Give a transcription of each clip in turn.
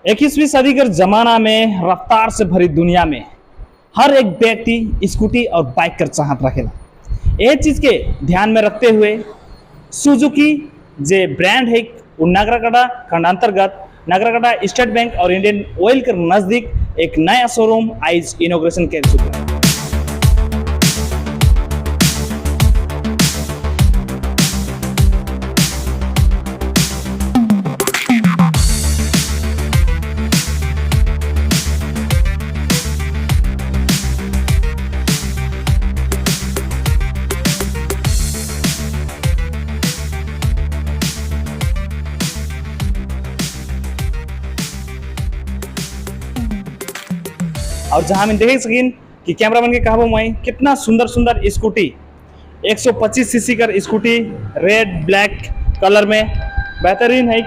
21वीं सदी के जमाना में रफ्तार से भरी दुनिया में हर एक व्यक्ति स्कूटी और बाइक कर चाहत रखेला। यह चीज के ध्यान में रखते हुए सुजुकी जे ब्रांड है वो नागरागढ़ खंड अंतर्गत नागरागढ़ स्टेट बैंक और इंडियन ऑयल के नजदीक एक नया शोरूम आज इनॉग्रेशन कर चुका है। और जहां हम देख सकिन कि कैमरामैन के कहबो मैं कितना सुंदर सुंदर स्कूटी 125 सीसी का स्कूटी रेड ब्लैक कलर में बेहतरीन है।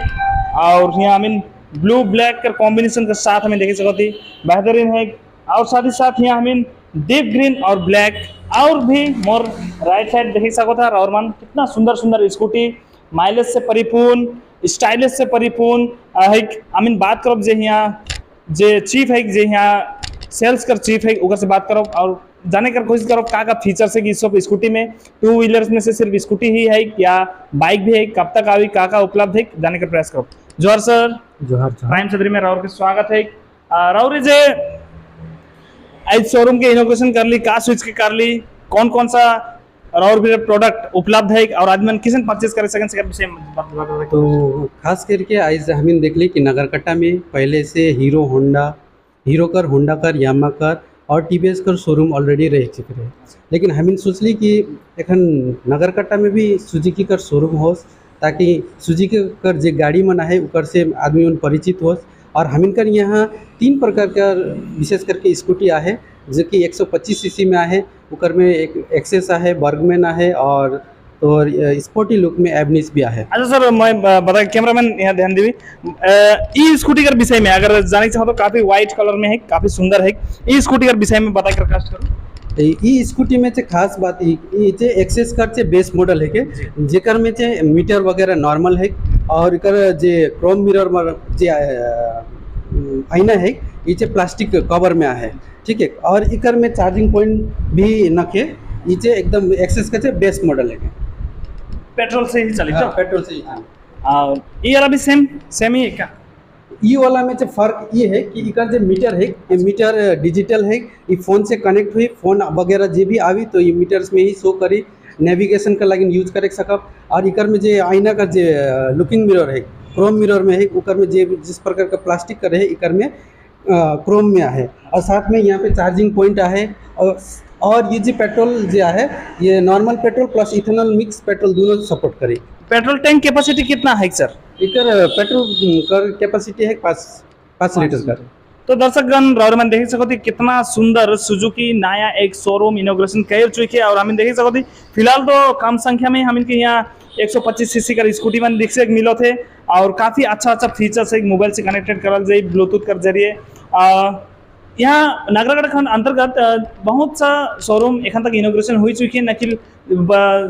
और यहाँ हमें ब्लू ब्लैक का कॉम्बिनेशन के साथ हमें देख सकती बेहतरीन है। और साथ ही साथ यहाँ हमें डीप ग्रीन और ब्लैक और भी मोर राइट साइड देख सकता और मन कितना सुंदर सुंदर स्कूटी माइलेज से परिपूर्ण स्टाइलिश से परिपूर्ण है। हमें बात करब जे यहाँ जे चीफ है जे यहाँ सेल्स कर चीफ है उधर से बात करो और जाने कर कोशिश करो का फीचर्स है कि इस सब स्कूटी में टू व्हीलर्स में से सिर्फ स्कूटी ही है या बाइक भी है, कब तक आई का उपलब्ध है जाने का प्रयास करो। जोहर सर। जोहर प्राइम सदरी में राउर के स्वागत है। राउर जे आज शोरूम के इनोग्रेशन कर ली का स्विच के कर ली कौन कौन सा राउर भी प्रोडक्ट उपलब्ध है और आज मन किसन परचेज कर सकें से विषय में तो खास करके आज हम देख ली कि नगरकट्टा में पहले से हीरो कर होंडा कर यामा कर और टीवीएस कर शोरूम ऑलरेडी रह चुके हैं। लेकिन हम सोचली कि एखन नगरकट्टा में भी सुजुकी कर शोरूम हो ताकि सुजुकी कर जे गाड़ी मन है उकर से आदमी मन परिचित हो। और हम कर यहाँ 3 प्रकार का विशेष करके स्कूटी आहे जो कि 125 सीसी में आहे उकर में एक एक्सेस आहे बर्गमैन आहे और स्पोर्टी लुक में एवनिस भी आहे। अच्छा सर मैं बता कैमरामैन यहाँ ध्यान देवी ई स्कूटी के विषय में अगर जाने चाहो तो काफी व्हाइट कलर में है काफी सुंदर है। ई स्कूटी के विषय में बता कर कास्ट करो। ई स्कूटी में खास बात ये एक्सेस कर से बेस मॉडल है के जेकर में मीटर वगैरह नॉर्मल है और इकर जे क्रोम मिरर जे आईना है ये प्लास्टिक कवर में है ठीक है। और इकर में चार्जिंग पॉइंट भी नखे ये एकदम एक्सेस का बेस मॉडल है पेट्रोल से ही चले पेट्रोल से ही। और ये वाला भी सेम ही है क्या? ये वाला में फर्क ये है कि इकर जो मीटर है ये मीटर डिजिटल है ये फ़ोन से कनेक्ट हुई फोन वगैरह जे भी आवी तो ये मीटर्स में ही शो करी नेविगेशन का लगिन यूज करे सकब। और इकर में जो आईना का जो लुकिंग मिरर है क्रोम मिरर में है उकर में जिस प्रकार का प्लास्टिक का रहे इकर में क्रोम में है। और साथ में यहाँ पे चार्जिंग पॉइंट है और ये जो पेट्रोल जो है ये normal petrol plus ethanol mix petrol दोनों सपोर्ट करे। पेट्रोल टैंक कैपेसिटी कितना है सर? इकर पेट्रोल का कैपेसिटी है 5 लीटर का। तो दर्शकगण रौरमन देख सकते कितना सुंदर सुजुकी नया एक शोरूम इनोग्रेशन कर चुके और हम देख सकते फिलहाल तो कम संख्या में हम इनके यहाँ 125 सीसी का स्कूटी मन दिख से मिलो थे और काफ़ी अच्छा फीचर्स है मोबाइल से कनेक्टेड करल जाए ब्लूटूथ कर जरिए। यहाँ नागरागढ़ खंड अंतर्गत बहुत सा शोरूम एखन तक इनोग्रेशन हो चुकी है नकिल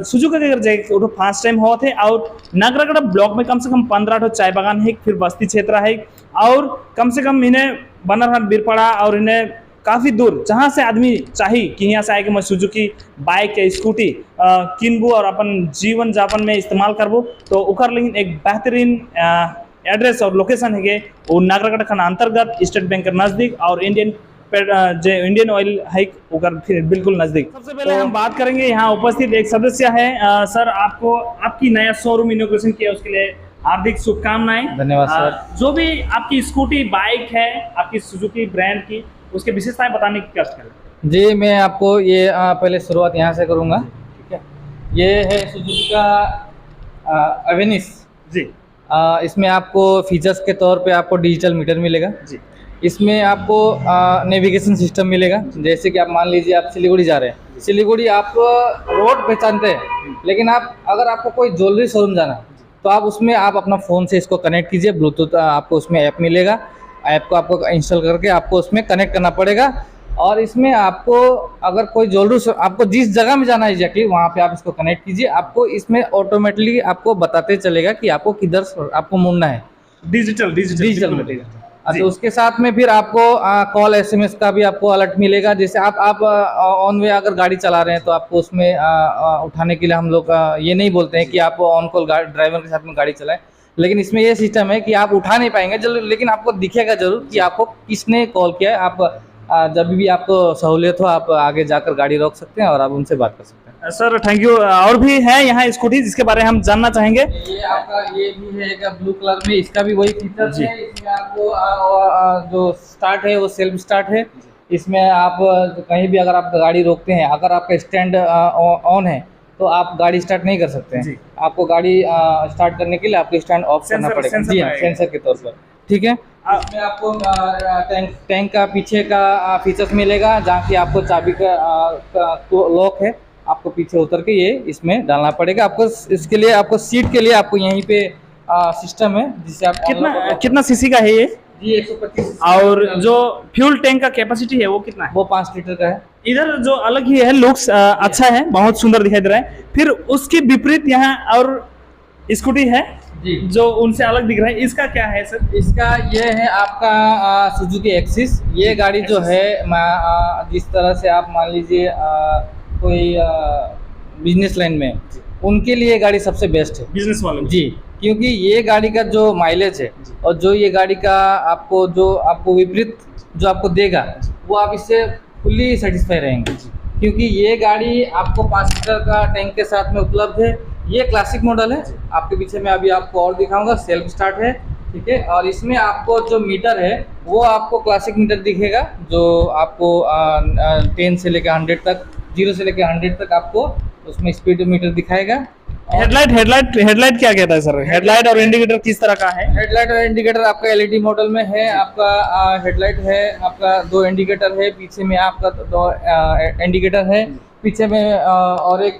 सुजुकी के जाए फर्स्ट टाइम हुआ थे। और नागरागढ़ ब्लॉक में कम से कम 15 चाय बागान है फिर बस्ती क्षेत्र है और कम से कम इन्हें बनरहाट बीरपड़ा और इन्हें काफ़ी दूर जहाँ से आदमी चाहिए कि यहाँ से आए कि मैं सुजुकी बाइक या स्कूटी किनबू और अपन जीवन यापन में इस्तेमाल करबू तो उकर लेकिन एक बेहतरीन एड्रेस और लोकेशन है वो नागरागढ़ खंड अंतर्गत स्टेट बैंक के नजदीक और इंडियन ऑयल है उकर फिर बिल्कुल नजदीक। सबसे पहले हम बात करेंगे यहाँ उपस्थित एक सदस्य है सर आपको आपकी नया शोरूम इनोग्रेशन किया उसके लिए हार्दिक शुभकामनाएं। धन्यवाद सर। जो भी आपकी स्कूटी बाइक है आपकी सुजुकी ब्रांड की उसके विशेषताएं बताने की कोशिश करें। जी मैं आपको ये पहले शुरुआत यहाँ से करूँगा ठीक है। ये है सुजुकी का एवेनिस जी। इसमें आपको फीचर्स के तौर पे आपको डिजिटल मीटर मिलेगा जी। इसमें आपको नेविगेशन सिस्टम मिलेगा। जैसे कि आप मान लीजिए आप सिलीगुड़ी जा रहे हैं सिलीगुड़ी आप रोड पहचानते हैं लेकिन आप अगर आपको कोई ज्वेलरी शोरूम जाना है तो आप उसमें आप अपना फ़ोन से इसको कनेक्ट कीजिए ब्लूटूथ आपको उसमें ऐप मिलेगा। ऐप को आपको इंस्टॉल करके आपको उसमें कनेक्ट करना पड़ेगा और इसमें आपको अगर कोई ज्वेलरी आपको जिस जगह में जाना है एग्जैक्टली वहाँ पे आप इसको कनेक्ट कीजिए, आपको इसमें ऑटोमेटिकली आपको बताते चलेगा कि आपको किधर आपको मुड़ना है। डिजिटल डिजिटल जी। तो उसके साथ में फिर आपको कॉल SMS का भी आपको अलर्ट मिलेगा। जैसे आप ऑन वे अगर गाड़ी चला रहे हैं तो आपको उसमें उठाने के लिए हम लोग ये नहीं बोलते हैं कि आप ऑन कॉल ड्राइवर के साथ में गाड़ी चलाएं, लेकिन इसमें ये सिस्टम है कि आप उठा नहीं पाएंगे लेकिन आपको दिखेगा जरूर कि आपको किसने कॉल किया है। आप जब भी आपको सहूलियत हो आप आगे जाकर गाड़ी रोक सकते हैं और आप उनसे बात कर सकते हैं। Sir thank you. और भी है यहाँ स्कूटी जिसके बारे में हम जानना चाहेंगे। ये आपका ये भी है एक ब्लू कलर में, इसका भी वही फीचर जी। है। इसमें आपको जो स्टार्ट है वो सेल्फ स्टार्ट है। इसमें आप कहीं भी अगर आप गाड़ी रोकते हैं, अगर आपका स्टैंड ऑन है तो आप गाड़ी स्टार्ट नहीं कर सकते जी। हैं। आपको गाड़ी स्टार्ट करने के लिए आपको स्टैंड ऑफ करना सेंसर- पड़ेगा। सेंसर जी हाँ, लगाएगा। सेंसर के तौर पर। ठीक है। इसमें आपको टैंक का पीछे का फीचर्स मिलेगा, जहाँ की आपको चाबी का लॉक है, आपको पीछे उतर के ये इसमें डालना पड़ेगा। आपको इसके लिए आपको सीट के लिए आपको यहीं पे सिस्टम है जिससे आप कितना सीसी का है ये? जी 125 और जो फ्यूल टैंक का कैपेसिटी है वो कितना है? वो 5 लीटर का है। इधर जो अलग ही है, लुक्स अच्छा है, बहुत सुंदर दिखाई दे रहा है। फिर उसके विपरीत यहाँ और स्कूटी है जी। जो उनसे अलग दिख रहा है, इसका क्या है सर? इसका ये है आपका सुजुकी एक्सिस। ये गाड़ी जो है जिस तरह से आप मान लीजिए कोई बिजनेस लाइन में, उनके लिए ये गाड़ी सबसे बेस्ट है बिजनेस वाले जी। क्योंकि ये गाड़ी का जो माइलेज है और जो ये गाड़ी का आपको विपरीत जो आपको देगा, वो आप इससे फुल्ली सेटिस्फाई रहेंगे। क्योंकि ये गाड़ी आपको 5 लीटर का टैंक के साथ में उपलब्ध है। ये क्लासिक मॉडल है। आपके पीछे में अभी आपको और दिखाऊंगा, सेल्फ स्टार्ट है। ठीक है। और इसमें आपको जो मीटर है वो आपको क्लासिक मीटर दिखेगा, जो आपको 10 से लेकर 100 तक, 0 से लेकर 100 तक आपको उसमें स्पीड मीटर दिखाएगा। हेडलाइट क्या कहता है सर? हेडलाइट और इंडिकेटर किस तरह का है? हेडलाइट और इंडिकेटर आपका LED मॉडल में है। आपका हेडलाइट है, आपका 2 इंडिकेटर है, पीछे में आपका 2 इंडिकेटर है, पीछे में और एक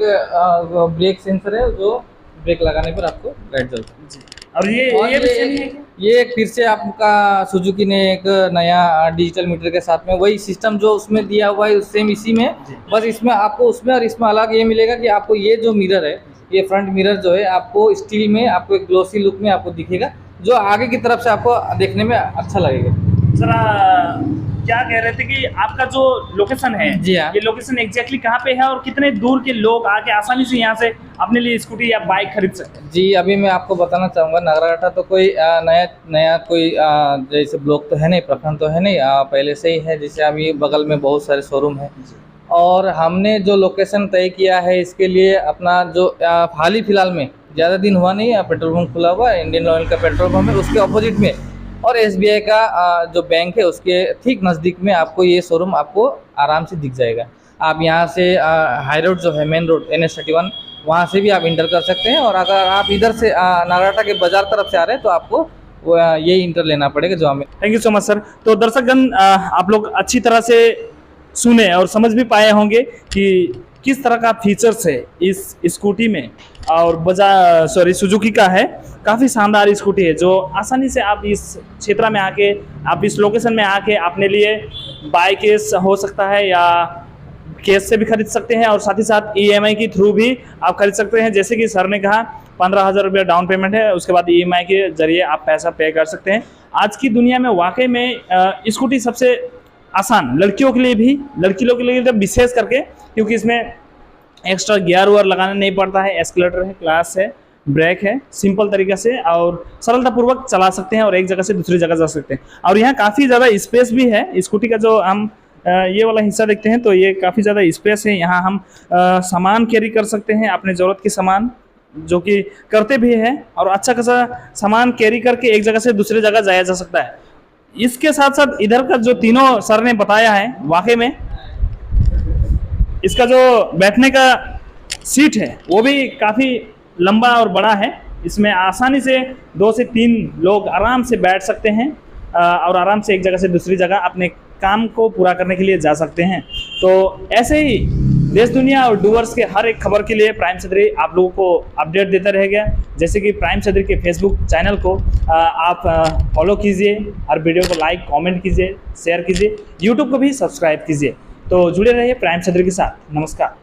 ब्रेक सेंसर है जो ब्रेक लगाने पर आपको लाइट जलती है। और ये भी सेम है? ये फिर से आपका सुजुकी ने एक नया डिजिटल मीटर के साथ में वही सिस्टम जो उसमें दिया हुआ है सेम इसी में, बस इसमें आपको उसमें और इसमें अलग ये मिलेगा कि आपको ये जो मिरर है, ये फ्रंट मिरर जो है आपको स्टील में आपको एक ग्लोसी लुक में आपको दिखेगा, जो आगे की तरफ से आपको देखने में अच्छा लगेगा। जरा क्या कह रहे थे कि आपका जो लोकेशन है, जी हाँ। ये लोकेशन एग्जैक्टली कहाँ पे है और कितने दूर के लोग आके आसानी से यहाँ से अपने लिए स्कूटी या बाइक खरीद सकते हैं? जी अभी मैं आपको बताना चाहूँगा, नागराटा तो कोई नया कोई जैसे ब्लॉक तो है नहीं, प्रखंड तो है नहीं, पहले से ही है। जैसे अभी बगल में बहुत सारे शोरूम है और हमने जो लोकेशन तय किया है इसके लिए अपना जो हाल ही फिलहाल में ज़्यादा दिन हुआ नहीं, पेट्रोल पंप खुला हुआ है, इंडियन ऑयल का पेट्रोल पंप है, उसके अपोजिट में और SBI का जो बैंक है उसके ठीक नज़दीक में आपको ये शोरूम आपको आराम से दिख जाएगा। आप यहाँ से हाई रोड जो है, मेन रोड NH31, वहाँ से भी आप इंटर कर सकते हैं। और अगर आप इधर से नागराटा के बाजार तरफ से आ रहे हैं तो आपको ये इंटर लेना पड़ेगा जो हमें। Thank you so much sir. तो दर्शकगण, आप लोग अच्छी तरह से सुने और समझ भी पाए होंगे कि किस तरह का फीचर्स है इस स्कूटी में। और सुजुकी का है, काफ़ी शानदार स्कूटी है जो आसानी से आप इस क्षेत्र में आके, आप इस लोकेशन में आके अपने लिए बाय कैश हो सकता है या कैश से भी खरीद सकते हैं और साथ ही साथ EMI के थ्रू भी आप खरीद सकते हैं। जैसे कि सर ने कहा 15,000 रुपया डाउन पेमेंट है, उसके बाद EMI के जरिए आप पैसा पे कर सकते हैं। आज की दुनिया में वाकई में स्कूटी सबसे आसान, लड़कियों के लिए भी, लड़कियों के लिए जब विशेष करके, क्योंकि इसमें एक्स्ट्रा गियर वायर लगाना नहीं पड़ता है, एस्केलेटर है, क्लास है, ब्रेक है, सिंपल तरीके से और सरलतापूर्वक चला सकते हैं और एक जगह से दूसरी जगह जा सकते हैं। और यहाँ काफ़ी ज़्यादा स्पेस भी है। स्कूटी का जो हम ये वाला हिस्सा देखते हैं तो ये काफ़ी ज़्यादा स्पेस है। यहाँ हम सामान कैरी कर सकते हैं, अपने ज़रूरत के सामान, जो कि करते भी हैं, और अच्छा खासा सामान कैरी करके एक जगह से दूसरी जगह जाया जा सकता है। इसके साथ साथ इधर का जो तीनों सर ने बताया है, वाकई में इसका जो बैठने का सीट है वो भी काफ़ी लंबा और बड़ा है। इसमें आसानी से 2 से 3 लोग आराम से बैठ सकते हैं और आराम से एक जगह से दूसरी जगह अपने काम को पूरा करने के लिए जा सकते हैं। तो ऐसे ही देश दुनिया और डूवर्स के हर एक खबर के लिए प्राइम सदरी आप लोगों को अपडेट देता रहेगा। जैसे कि प्राइम सदरी के फेसबुक चैनल को आप फॉलो कीजिए, हर वीडियो को लाइक कमेंट कीजिए, शेयर कीजिए, यूट्यूब को भी सब्सक्राइब कीजिए। तो जुड़े रहिए प्राइम सदरी के साथ। नमस्कार।